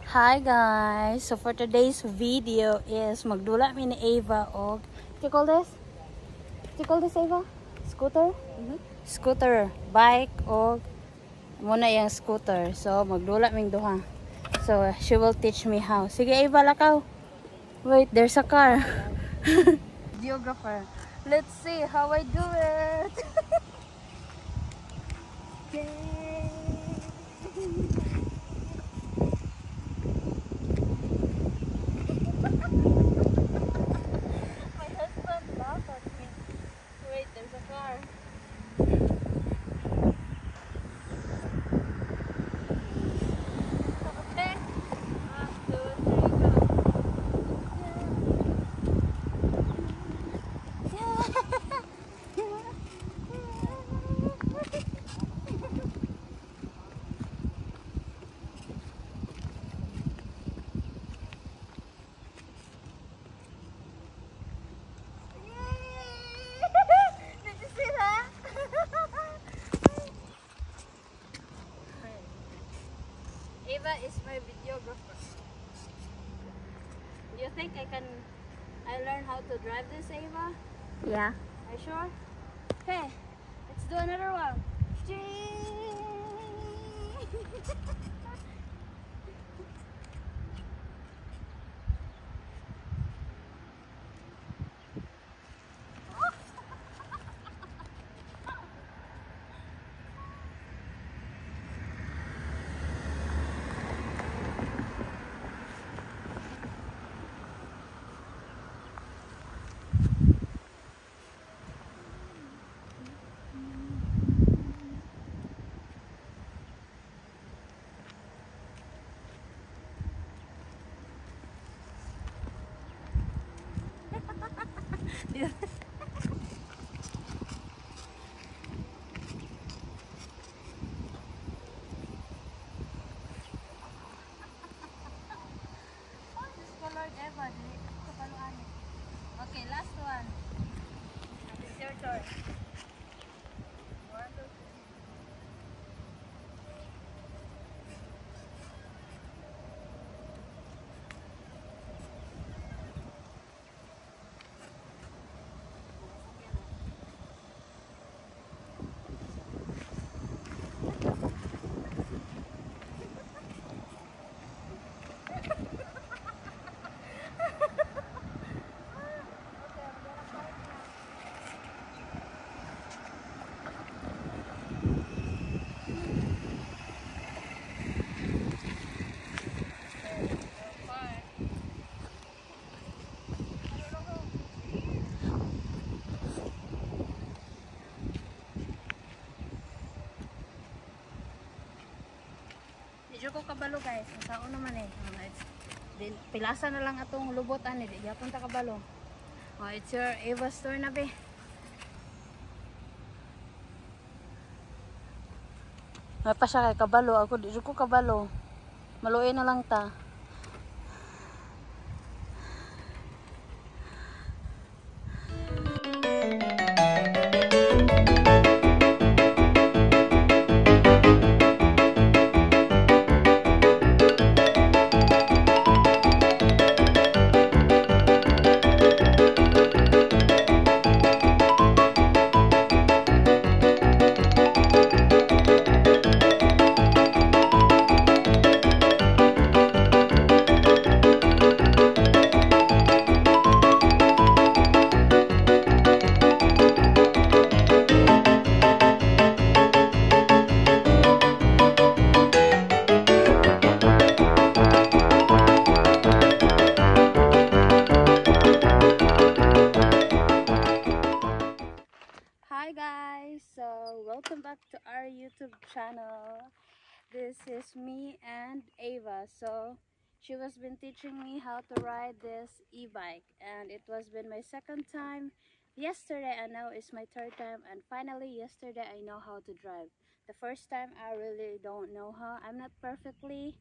Hi guys! So for today's video is magdula mi ni Ava og what you call this? What you call this, Ava? Scooter? Scooter, bike og muna yung scooter. So magdula ming duha. So she will teach me how. Sige Ava, lakaw. Wait, there's a car. Videographer. Let's see how I do it. Yay! My husband laughed at me. Wait, there's a car. Okay. 1, 2, 3, go. Did you see that? Ava is my videographer. Do you think I learn how to drive this, Ava? Yeah. Are you sure? Okay, let's do another one. Okay, last one. It's your turn. 1, 2, 3. Medyo ko kabalo guys. Sao naman eh. Pilasa na lang atong lubot ani. Di yapon ta kabalo. Oh, it's your Ava store na be. May pa siya kay kabalo. Ako di ko kabalo. Maluin na lang ta. Hi guys, so welcome back to our YouTube channel. This is me and Ava. So she was been teaching me how to ride this e-bike, and it was been my second time yesterday, and now it's my third time, and finally yesterday I know how to drive. The first time I really don't know how. I'm not perfectly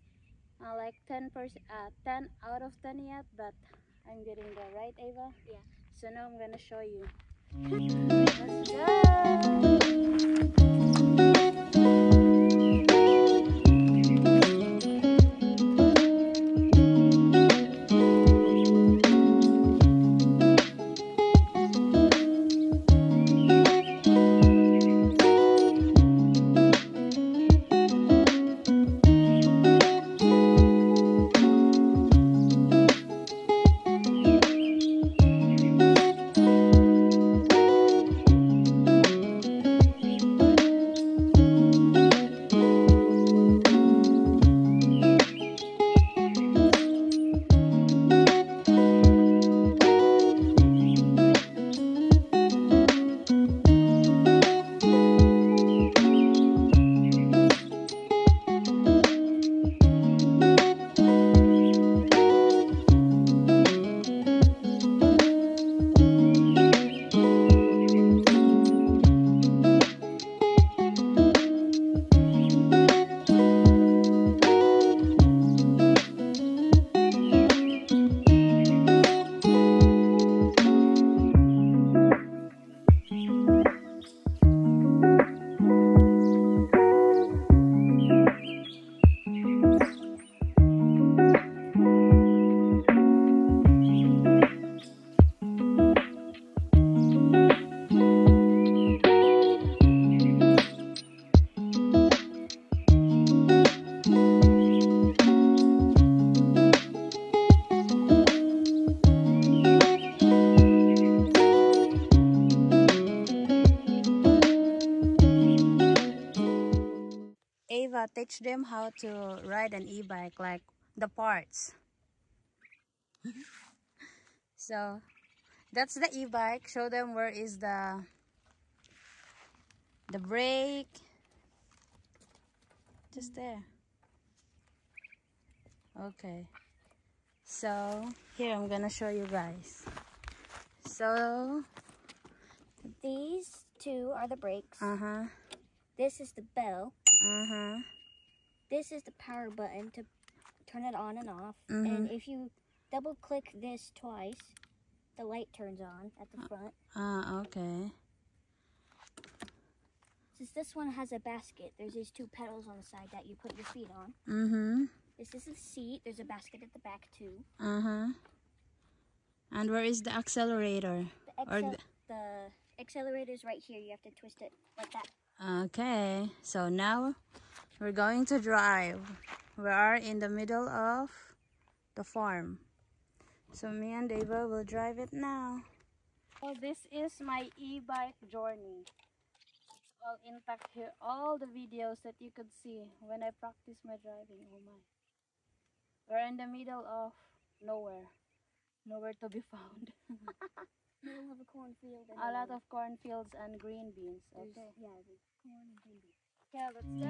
like 10 out of 10 yet, but I'm getting there, right Ava? Yeah. So now I'm gonna show you. Let's go! Ava, teach them how to ride an e-bike, like the parts. So that's the e-bike. Show them where is the brake. Just there. Okay. So here I'm gonna show you guys. So these two are the brakes. uh-huh. This is the bell. Uh-huh. This is the power button to turn it on and off. Mm-hmm. And if you double click this twice, the light turns on at the front. Okay. Since this one has a basket, there's these two pedals on the side that you put your feet on. Mm-hmm. This is a seat. There's a basket at the back too. Uh-huh. And where is the accelerator? The accelerator is right here. You have to twist it like that. Okay. So now we're going to drive. We are in the middle of the farm. So me and Ava will drive it now. So this is my e-bike journey. It's all intact here. All the videos that you could see when I practice my driving. Oh my. We're in the middle of nowhere. Nowhere to be found. Middle of a cornfield. A lot of cornfields and green beans. Okay. Yeah, there's corn and green beans. Okay, let's go.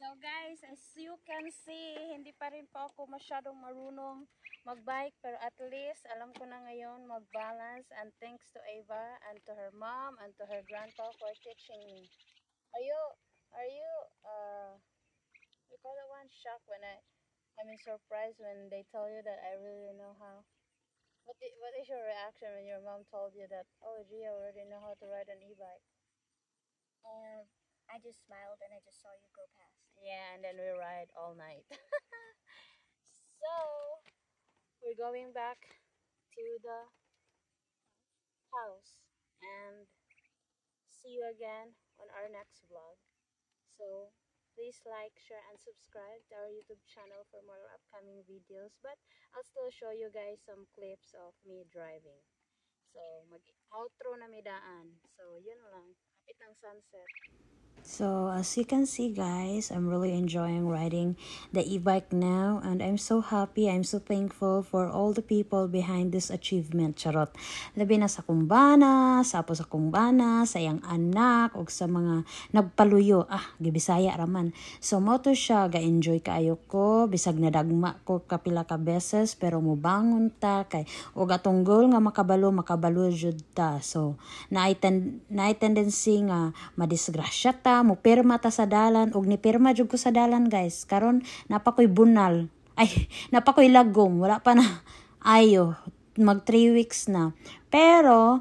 So guys, as you can see, hindi pa rin po ako masyadong marunong magbike, pero at least alam ko na ngayon mag-balance, and thanks to Ava and to her mom and to her grandpa for teaching me. Are you you call it one shocked when I mean surprised when they tell you that I really know how? What is your reaction when your mom told you that, oh, Gia already know how to ride an e-bike? I just smiled and I just saw you go past. Yeah, and then we ride all night. So we're going back to the house and see you again on our next vlog. So please like, share, and subscribe to our YouTube channel for more upcoming videos. But I'll still show you guys some clips of me driving. So mag-outro na midaan. So yun lang. Kapit ng sunset. So as you can see guys, I'm really enjoying riding the e-bike now, and I'm so happy, I'm so thankful for all the people behind this achievement. Charot. Labi na sa kumbana, sa apo sa kumbana, sa iyang anak, o sa mga nagpaluyo. Gibisaya raman. So mo to siya, ga-enjoy kaayo ko, bisag nadagma ko kapila ka beses, pero mubangon ta kay o gatunggol nga makabalo jud ta. So naay tendency nga madisgrasya ta, mo pirma ta sa dalan, og ni pirma jud ko sa dalan guys. Karon napakoy bunal. Napakoy lagom, wala pa na ayo mag 3 weeks na. Pero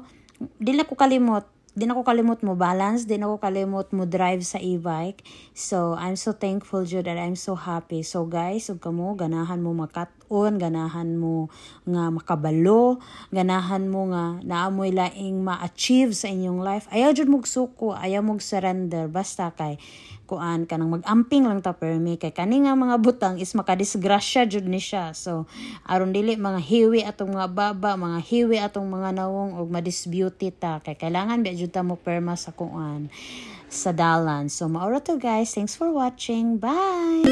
dili ko kalimot Di na ako kalimot mo balance, di na ako kalimot mo drive sa e-bike. So I'm so thankful jud and I'm so happy. So guys, ug kamo ganahan mo makat-on, ganahan mo nga makabalo, ganahan mo nga naamoy laing ma-achieve sa inyong life. Ayaw jud mog suko, ayaw mog surrender, basta kay kuan kanang mag-amping lang ta permi kay kani nga mga butang is makadisgrasya jud ni siya. So aron dili mga hiwi atong mga baba, mga hiwi atong mga nawong og ma-disbeauty ta kay kailangan biya jud ta mo perma sa kuan sa dalan. So maura to guys, thanks for watching. Bye.